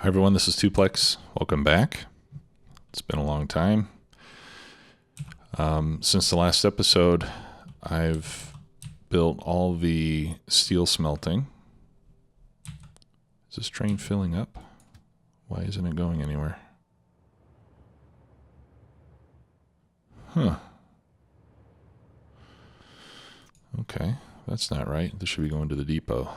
Hi everyone, this is Tuplex. Welcome back. It's been a long time. Since the last episode, I've built all the steel smelting. Is this train filling up? Why isn't it going anywhere? Huh. Okay, that's not right. This should be going to the depot.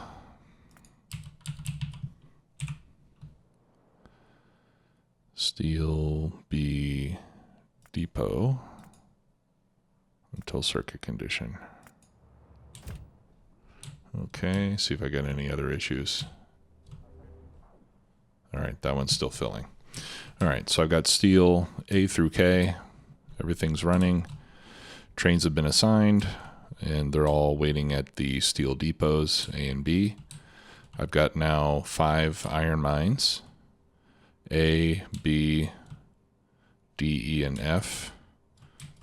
Steel B depot until circuit condition. Okay, see if I got any other issues. All right, that one's still filling. All right, so I've got steel A through K. Everything's running. Trains have been assigned, and they're all waiting at the steel depots, A and B. I've got now 5 iron mines. A, B, D, E, and F.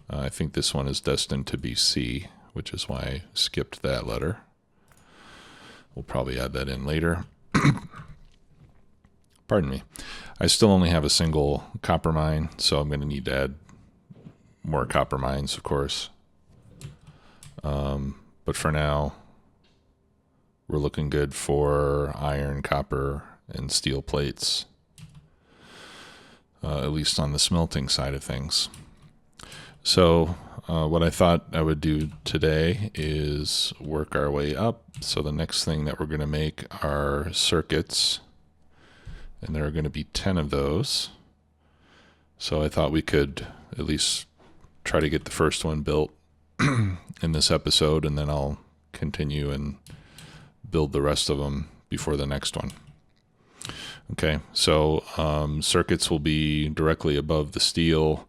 I think this one is destined to be C, which is why I skipped that letter. We'll probably add that in later. Pardon me. I still only have a single copper mine, so I'm going to need to add more copper mines, of course. But for now, we're looking good for iron, copper, and steel plates. At least on the smelting side of things. So what I thought I would do today is work our way up. So the next thing that we're going to make are circuits, and there are going to be 10 of those. So I thought we could at least try to get the first one built in this episode, and then I'll continue and build the rest of them before the next one. Okay, so circuits will be directly above the steel,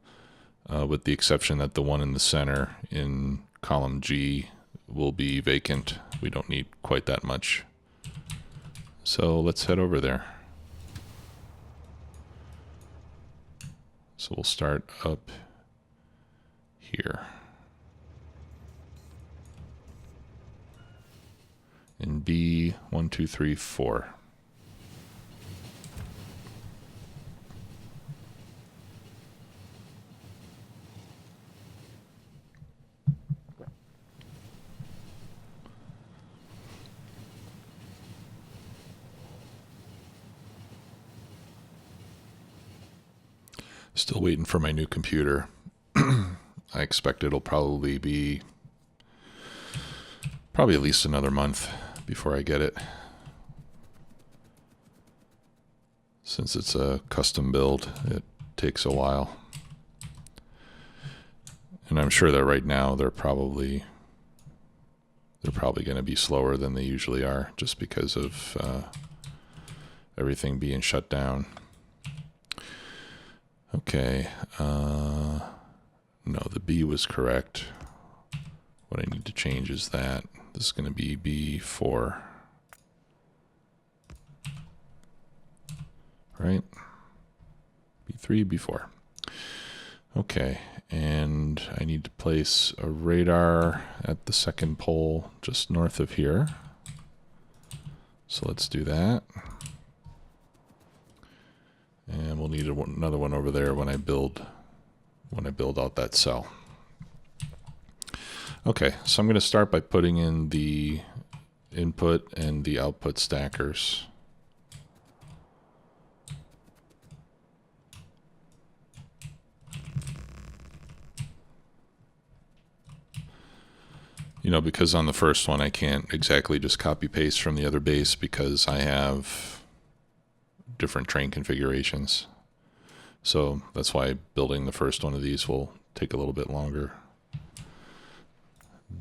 with the exception that the one in the center in column G will be vacant. We don't need quite that much. So let's head over there. So we'll start up here. In B, 1, 2, 3, 4. Still waiting for my new computer. I expect it'll probably be at least another month before I get it. Since it's a custom build, it takes a while. And I'm sure that right now they're probably going to be slower than they usually are, just because of everything being shut down. Okay, no, the B was correct. What I need to change is that. This is going to be B4. Right? B3, B4. Okay, and I need to place a radar at the second pole just north of here. So let's do that. And we'll need another one over there when I build out that cell. Okay, so I'm going to start by putting in the input and the output stackers. You know, because on the first one I can't exactly just copy paste from the other base because I have different train configurations. So that's why building the first one of these will take a little bit longer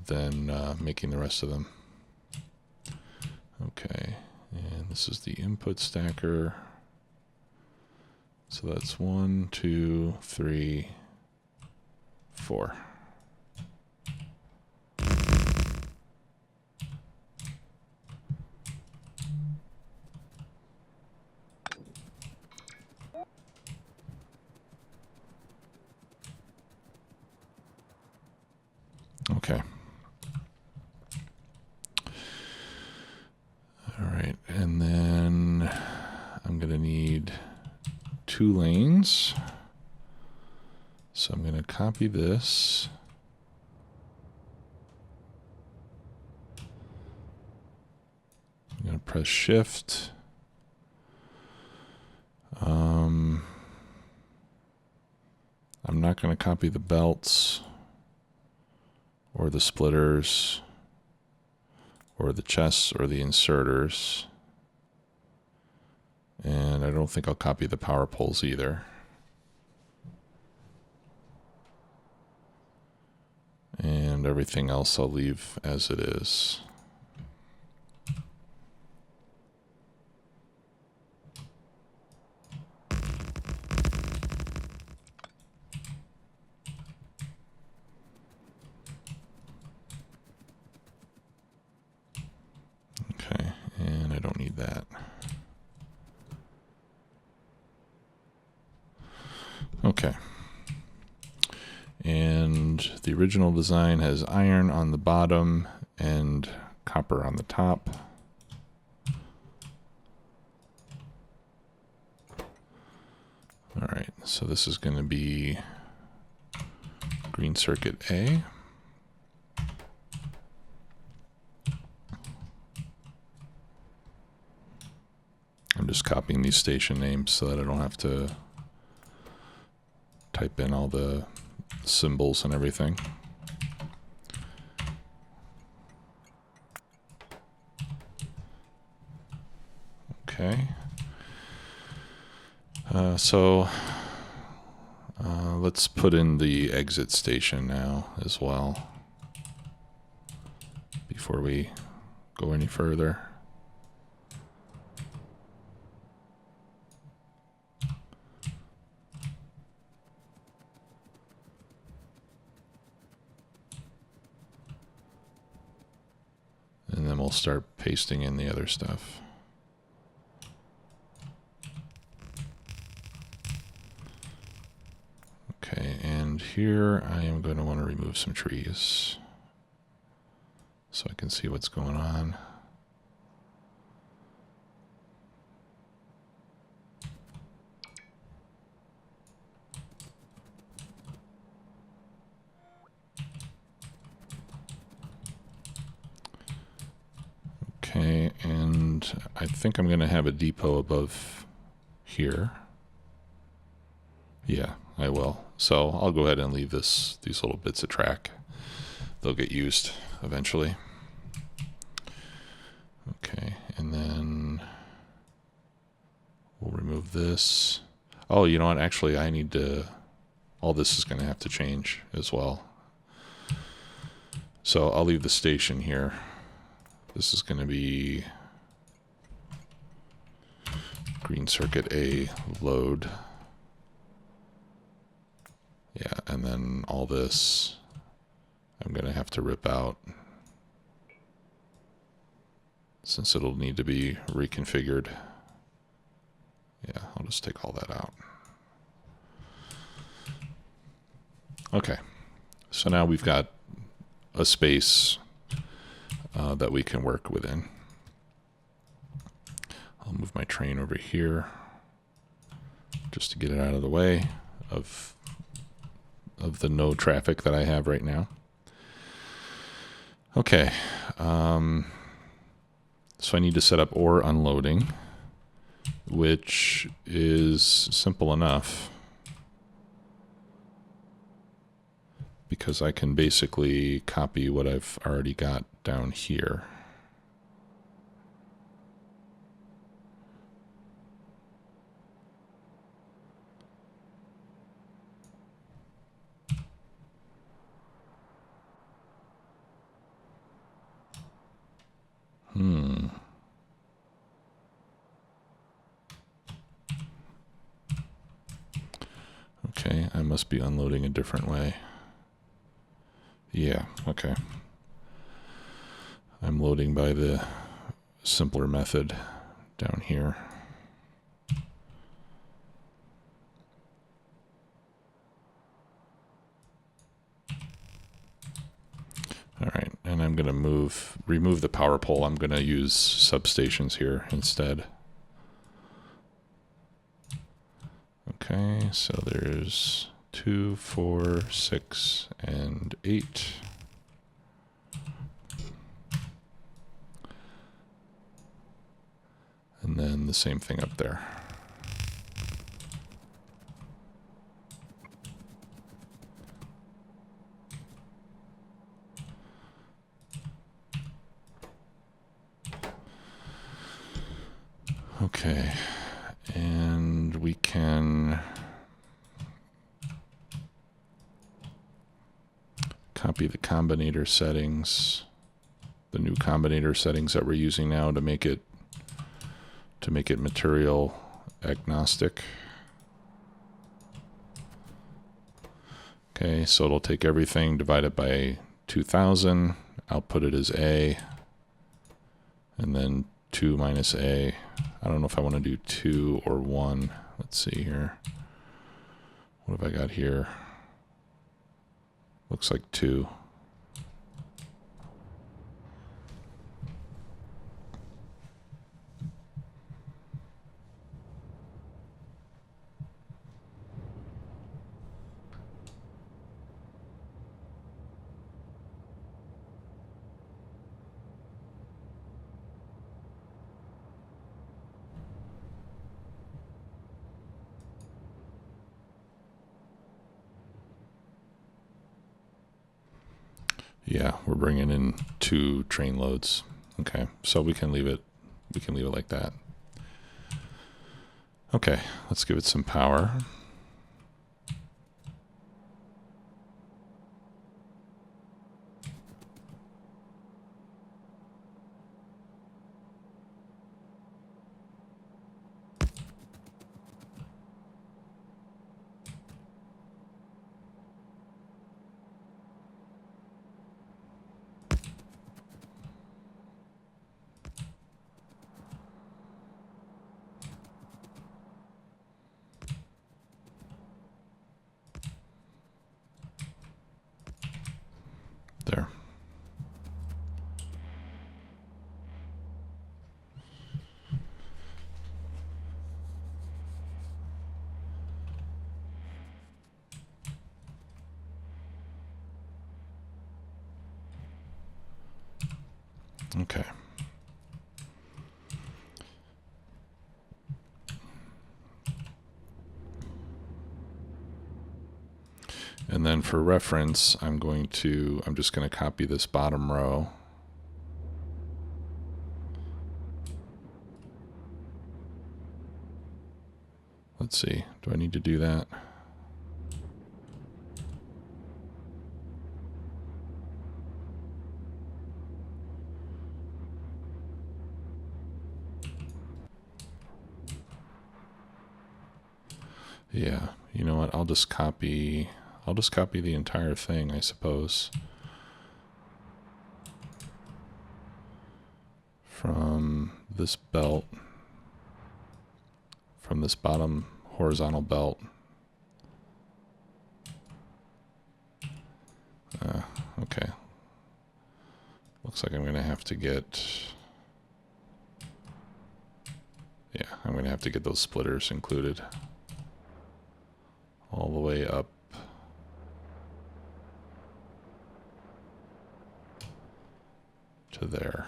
than making the rest of them. Okay, and this is the input stacker. So that's 1, 2, 3, 4. Okay. All right, and then I'm going to need 2 lanes. So I'm going to copy this. I'm going to press Shift. I'm not going to copy the belts or the splitters or the chests or the inserters. And I don't think I'll copy the power poles either. And everything else I'll leave as it is. Okay, and I don't need that. Okay. And the original design has iron on the bottom and copper on the top. All right, so this is going to be green circuit A. I'm just copying these station names so that I don't have to type in all the symbols and everything. Okay. Let's put in the exit station now as well before we go any further. And then we'll start pasting in the other stuff. Okay, and here I am going to want to remove some trees so I can see what's going on. Okay, and I think I'm going to have a depot above here. Yeah, I will. So I'll go ahead and leave these little bits of track. They'll get used eventually. Okay, and then we'll remove this. Oh, you know what? Actually, I need to... all this is going to have to change as well. So I'll leave the station here. This is going to be green circuit A load. Yeah, and then all this I'm going to have to rip out since it'll need to be reconfigured. Yeah, I'll just take all that out. Okay, so now we've got a space that we can work within. I'll move my train over here just to get it out of the way of the no traffic that I have right now. Okay, so I need to set up ore unloading, which is simple enough because I can basically copy what I've already got down here. Okay, I must be unloading a different way. Yeah, okay. I'm loading by the simpler method down here. All right, and I'm going to remove the power pole. I'm going to use substations here instead. Okay, so there's 2, 4, 6, and 8. And then the same thing up there. Okay, and we can copy the combinator settings, the new combinator settings that we're using now to make it material agnostic. Okay, so it'll take everything, divide it by 2000, output it as A, and then 2 minus A. I don't know if I want to do 2 or 1. Let's see here. What have I got here? Looks like 2. Yeah, we're bringing in 2 train loads. Okay, so we can leave it like that. Okay, let's give it some power. There. Okay. And then for reference, I'm just going to copy this bottom row. Let's see, do I need to do that? Yeah, you know what? I'll just copy the entire thing, I suppose. From this belt, from this bottom horizontal belt. Okay. Looks like I'm going to have to get... Yeah, I'm going to have to get those splitters included. All the way up to there.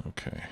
Okay.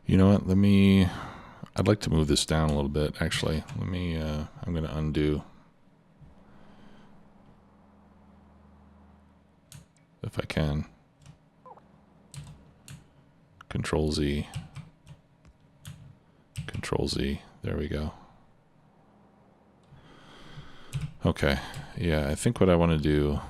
You know what? I'd like to move this down a little bit, actually. I'm going to undo. If I can. Control Z. Control Z. There we go. Okay. Yeah, I think what I want to do,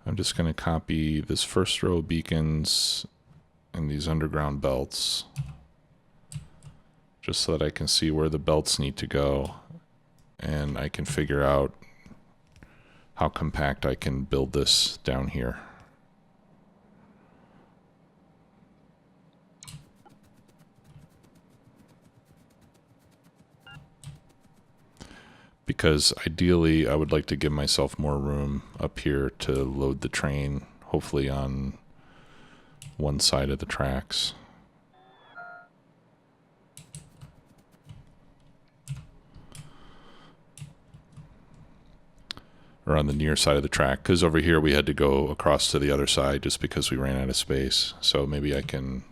I'm just going to copy this first row of beacons and these underground belts just so that I can see where the belts need to go and I can figure out how compact I can build this down here. Because ideally I would like to give myself more room up here to load the train, hopefully on one side of the tracks. Or on the near side of the track, because over here we had to go across to the other side just because we ran out of space. So maybe I can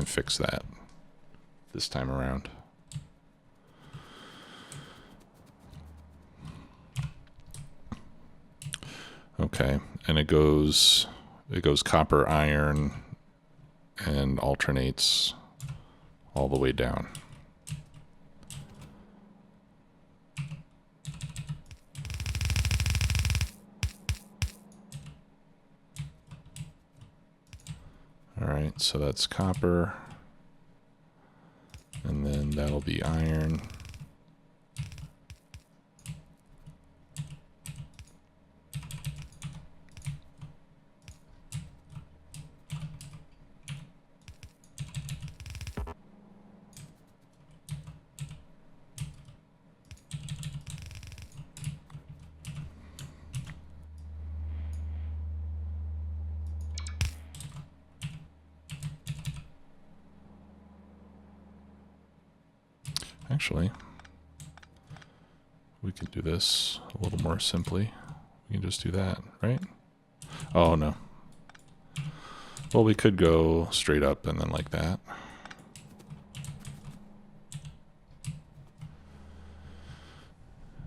fix that this time around. Okay, and it goes copper, iron, and alternates all the way down. All right, so that's copper, and then that'll be iron. Actually, we can do this a little more simply. We can just do that, right? Oh, no. Well, we could go straight up and then like that.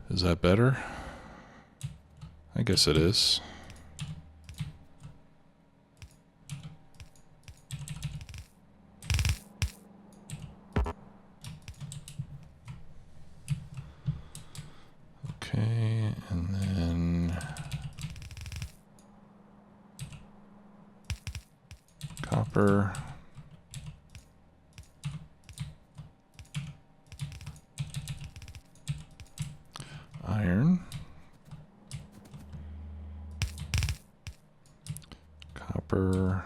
Is that better? I guess it is. Okay, and then copper. Iron. Copper.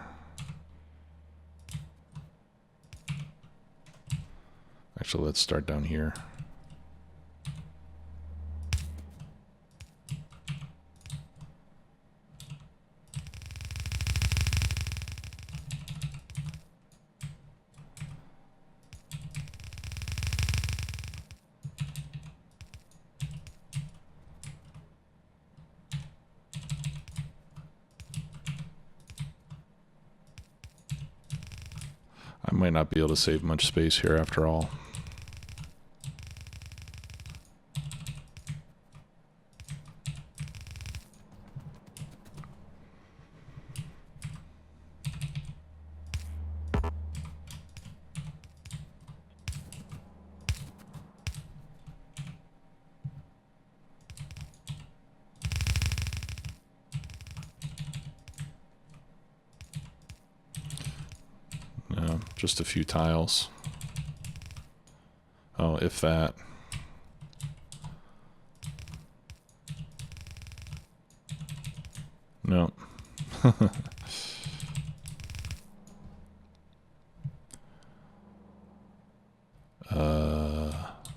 Actually, let's start down here. I might not be able to save much space here after all. No, just a few tiles. Oh, if that. No.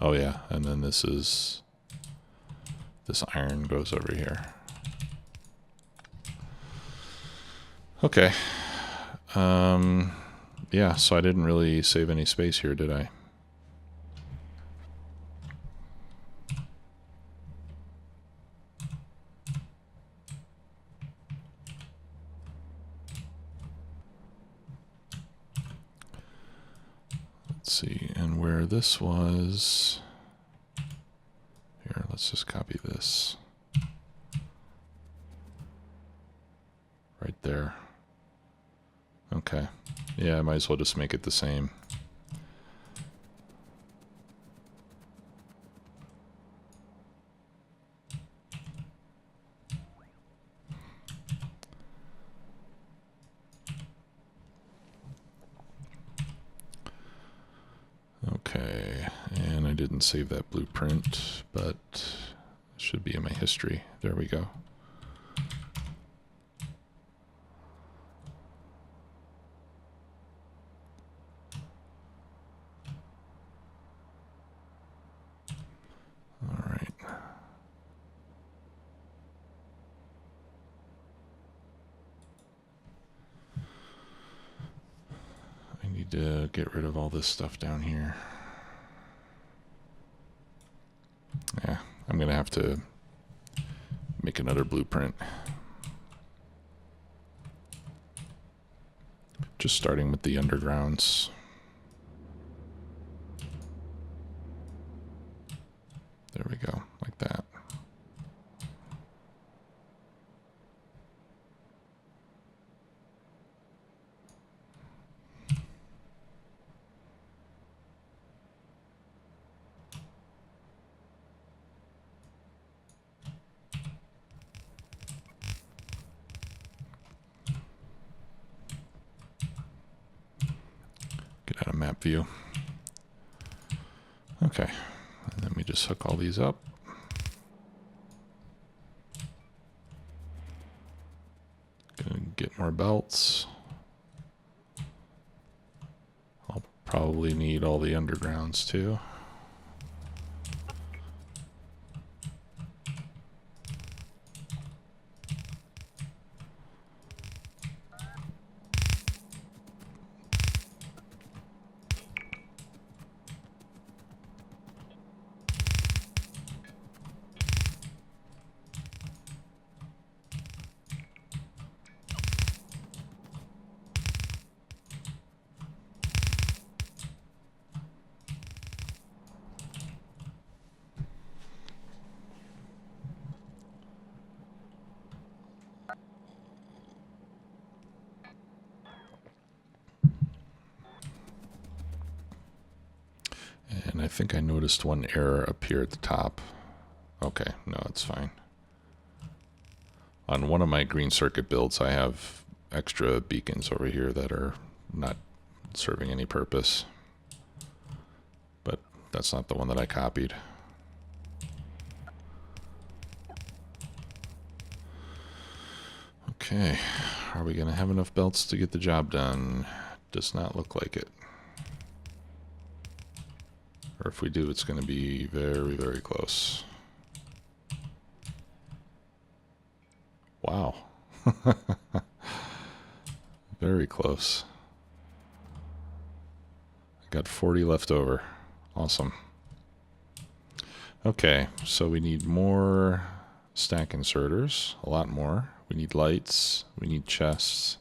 Oh yeah, and then this iron goes over here. Okay. Yeah, so I didn't really save any space here, did I? see, and where this was, here, let's just copy this. Right there. Okay. Yeah, I might as well just make it the same. Okay, and I didn't save that blueprint, but it should be in my history. There we go. All right. I need to get rid of all this stuff down here. Yeah, I'm gonna have to make another blueprint. Just starting with the undergrounds. There we go, like that. Get out of map view. Okay, and then we just hook all these up. Gonna get more belts. I'll probably need all the undergrounds too. And I think I noticed one error up here at the top. Okay, no, it's fine. On one of my green circuit builds, I have extra beacons over here that are not serving any purpose. But that's not the one that I copied. Okay, are we going to have enough belts to get the job done? Does not look like it. Or if we do, it's going to be very, very close. Wow. Very close. I got 40 left over. Awesome. Okay, so we need more stack inserters, a lot more. We need lights, we need chests.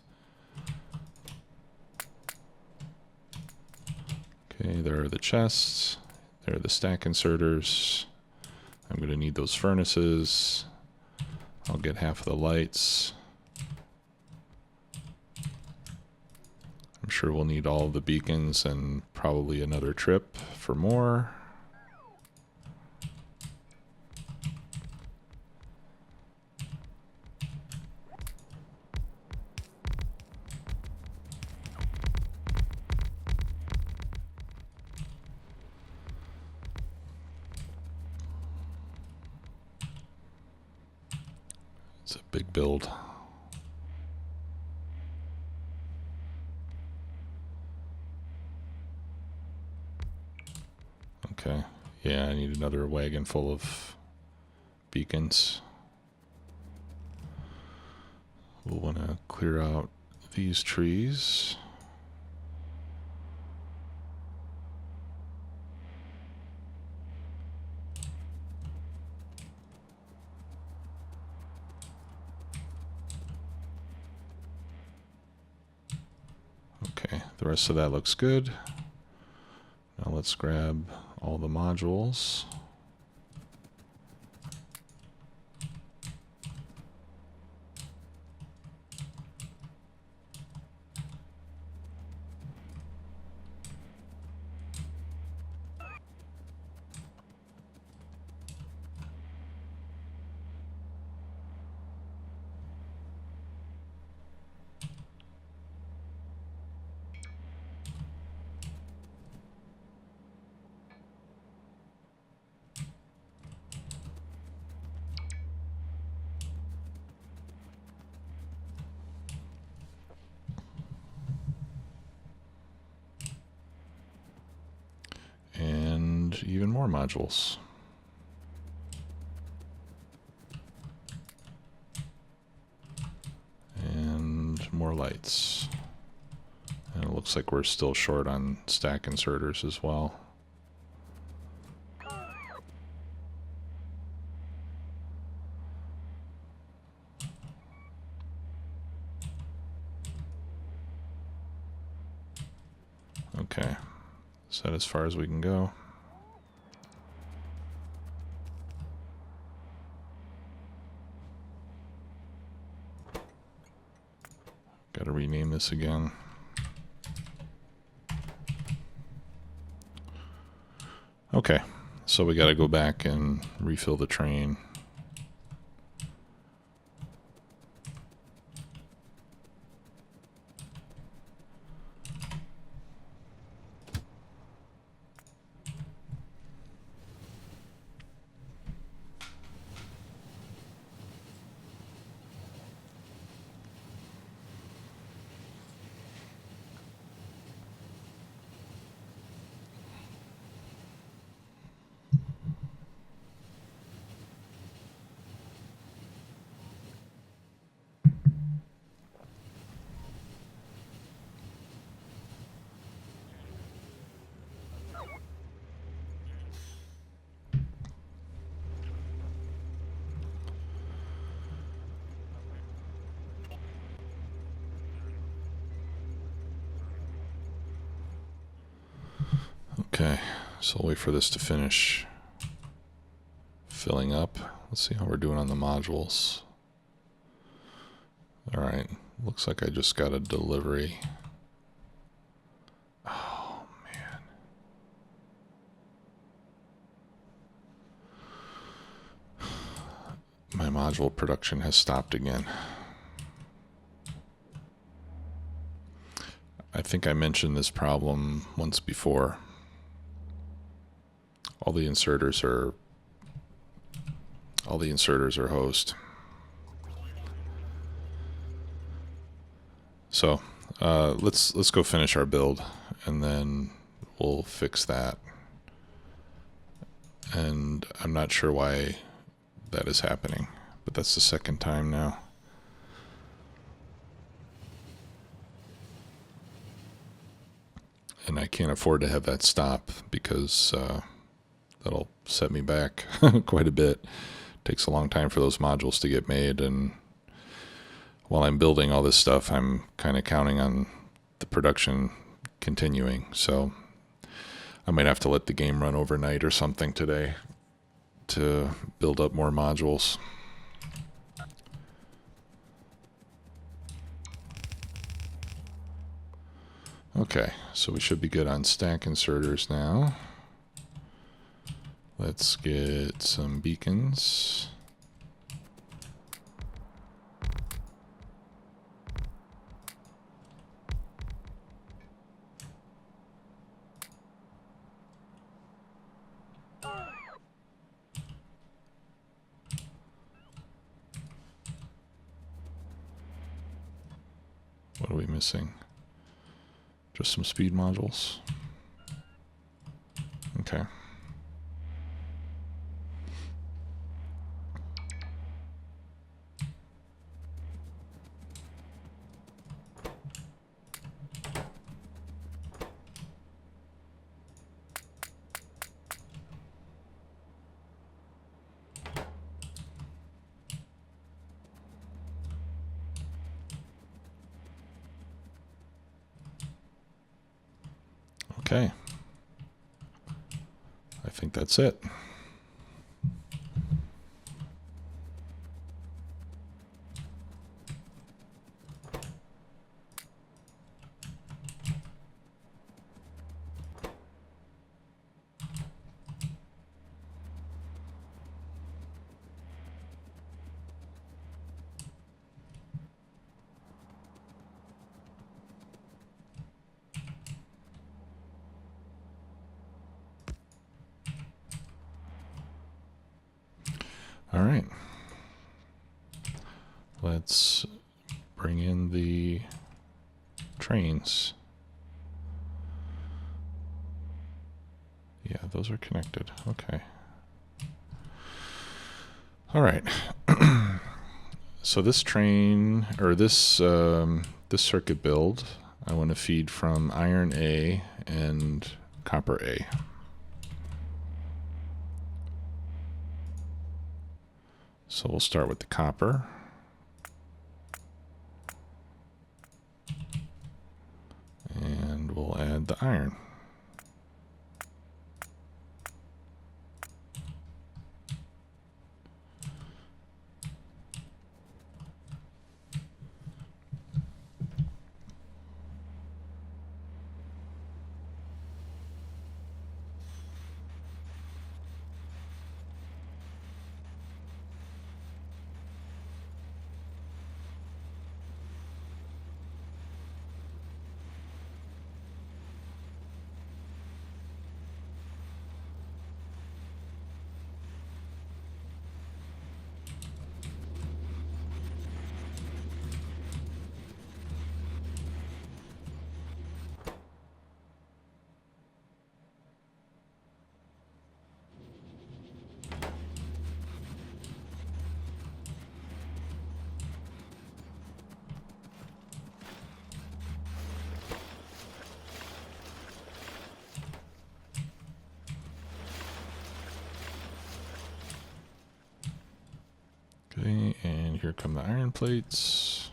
Okay, there are the chests. There are the stack inserters. I'm going to need those furnaces. I'll get half of the lights. I'm sure we'll need all of the beacons and probably another trip for more. It's a big build. Okay, yeah, I need another wagon full of beacons. We'll want to clear out these trees. Okay, the rest of that looks good. let's grab all the modules. And even more modules. And more lights. And it looks like we're still short on stack inserters as well. Okay, is that as far as we can go? Got to rename this again. Okay, so we got to go back and refill the train. Okay, so I'll wait for this to finish filling up. Let's see how we're doing on the modules. All right, looks like I just got a delivery. Oh, man. My module production has stopped again. I think I mentioned this problem once before. All the inserters are host. So let's go finish our build, and then we'll fix that. And I'm not sure why that is happening, but that's the second time now. And I can't afford to have that stop because that'll set me back quite a bit. It takes a long time for those modules to get made, and while I'm building all this stuff, I'm kind of counting on the production continuing. So I might have to let the game run overnight or something today to build up more modules. Okay, so we should be good on stack inserters now. Let's get some beacons. What are we missing? Just some speed modules. Okay. Okay. think that's it. All right, let's bring in the trains. Yeah, those are connected. Okay. All right. So this train, or this this circuit build, I want to feed from iron A and copper A. So we'll start with the copper. And we'll add the iron. Okay, and here come the iron plates.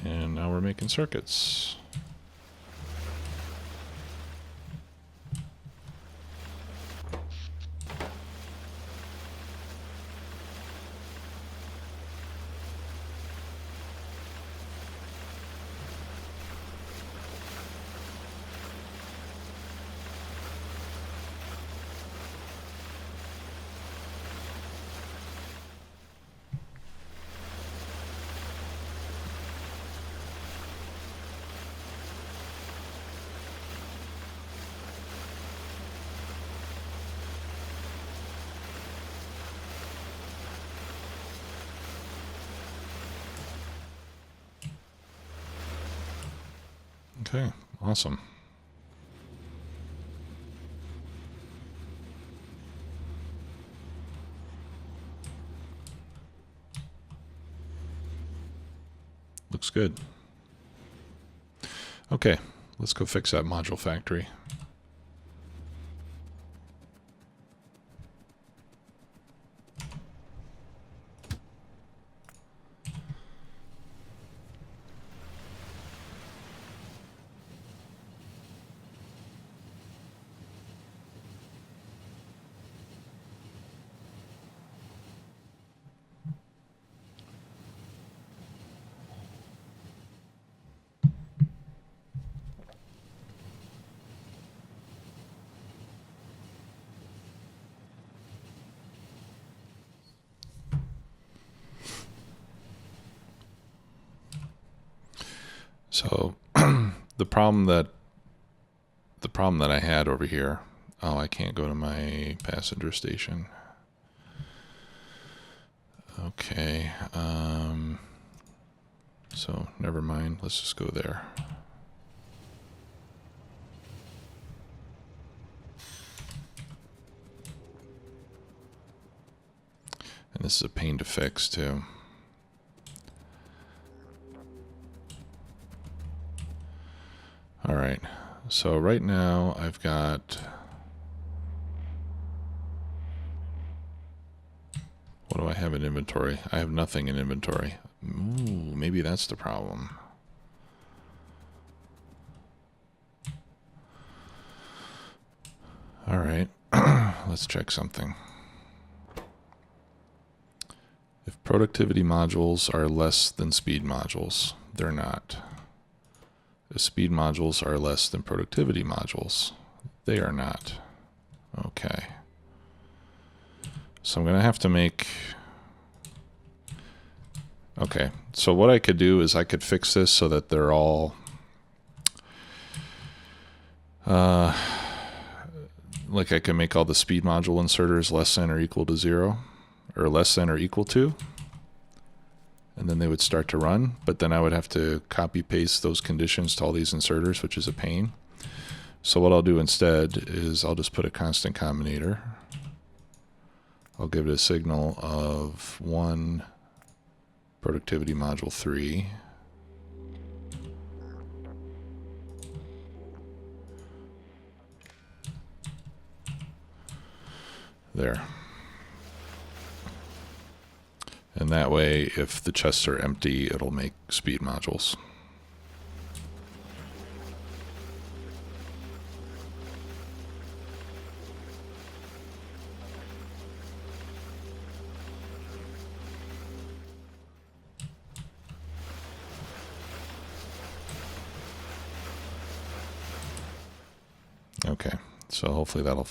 And now we're making circuits. Okay, awesome. Looks good. Okay, let's go fix that module factory. So the problem that I had over here, oh, I can't go to my passenger station. Okay, so never mind, let's just go there. And this is a pain to fix too. All right, so right now I've got, what do I have in inventory? I have nothing in inventory. Ooh, maybe that's the problem. All right, let's check something. If productivity modules are less than speed modules, they're not. If speed modules are less than productivity modules, they are not. Okay. So I'm going to have to make... Okay, so what I could do is I could fix this so that they're all... like I can make all the speed module inserters less than or equal to 0, or less than or equal to, and then they would start to run, but then I would have to copy paste those conditions to all these inserters, which is a pain. So what I'll do instead is I'll just put a constant combinator. I'll give it a signal of 1 productivity module 3. There. And that way, if the chests are empty, it'll make speed modules. Okay, so hopefully that'll...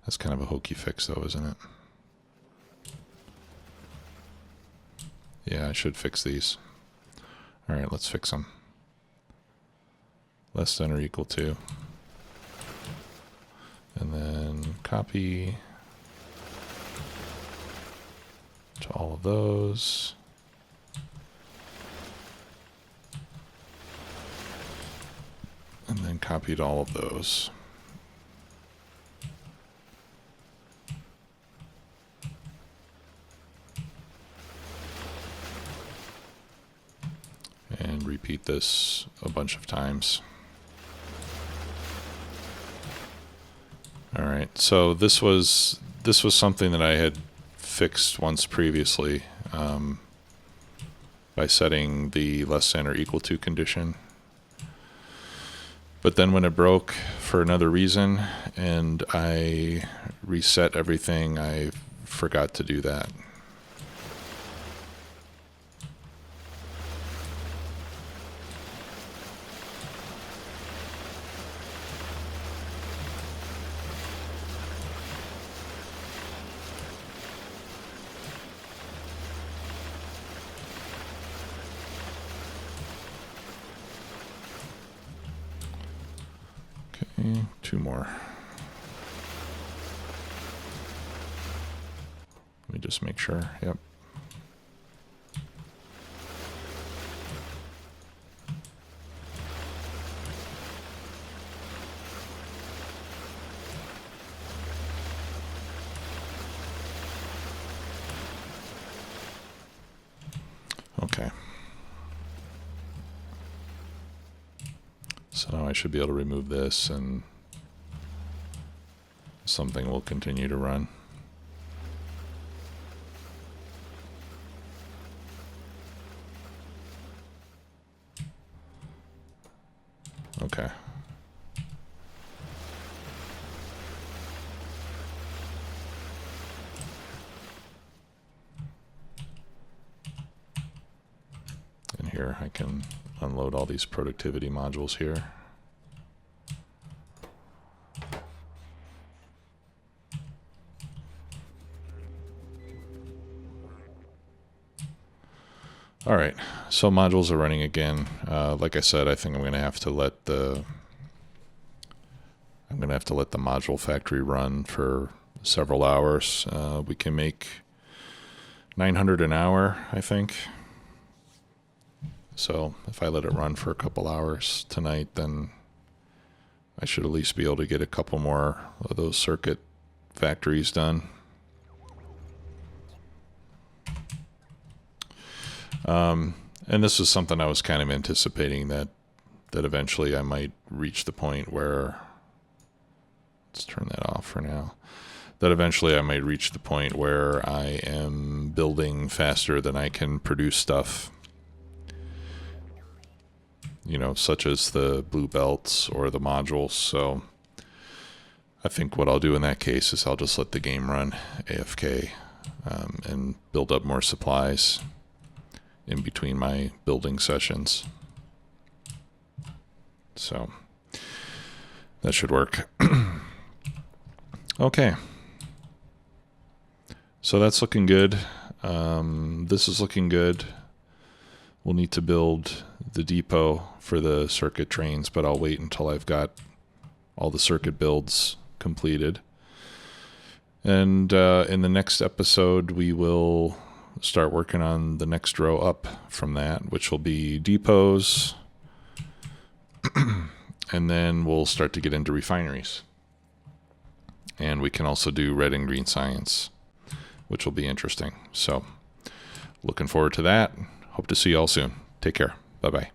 That's kind of a hokey fix though, isn't it? Yeah, I should fix these. All right, let's fix them. Less than or equal to. And then copy to all of those. And then copy to all of those. And repeat this a bunch of times. All right, so this was something that I had fixed once previously by setting the less than or equal to condition. But then when it broke for another reason and I reset everything, I forgot to do that. Okay, 2 more. Let me just make sure. Yep. Okay. So now I should be able to remove this and something will continue to run. Okay. And here I can unload all these productivity modules here. All right, so modules are running again. Like I said, I think I'm going to have to let the module factory run for several hours. We can make 900 an hour, I think. So if I let it run for a couple hours tonight, then I should at least be able to get a couple more of those circuit factories done. And this was something I was kind of anticipating that eventually I might reach the point where, let's turn that off for now, that eventually I might reach the point where I am building faster than I can produce stuff, you know, such as the blue belts or the modules. So I think what I'll do in that case is I'll just let the game run AFK and build up more supplies in between my building sessions. So that should work. Okay. So that's looking good. This is looking good. We'll need to build the depot for the circuit trains, but I'll wait until I've got all the circuit builds completed. And in the next episode, we will start working on the next row up from that, which will be depots. And then we'll start to get into refineries. And we can also do red and green science, which will be interesting. So looking forward to that. Hope to see you all soon. Take care. Bye-bye.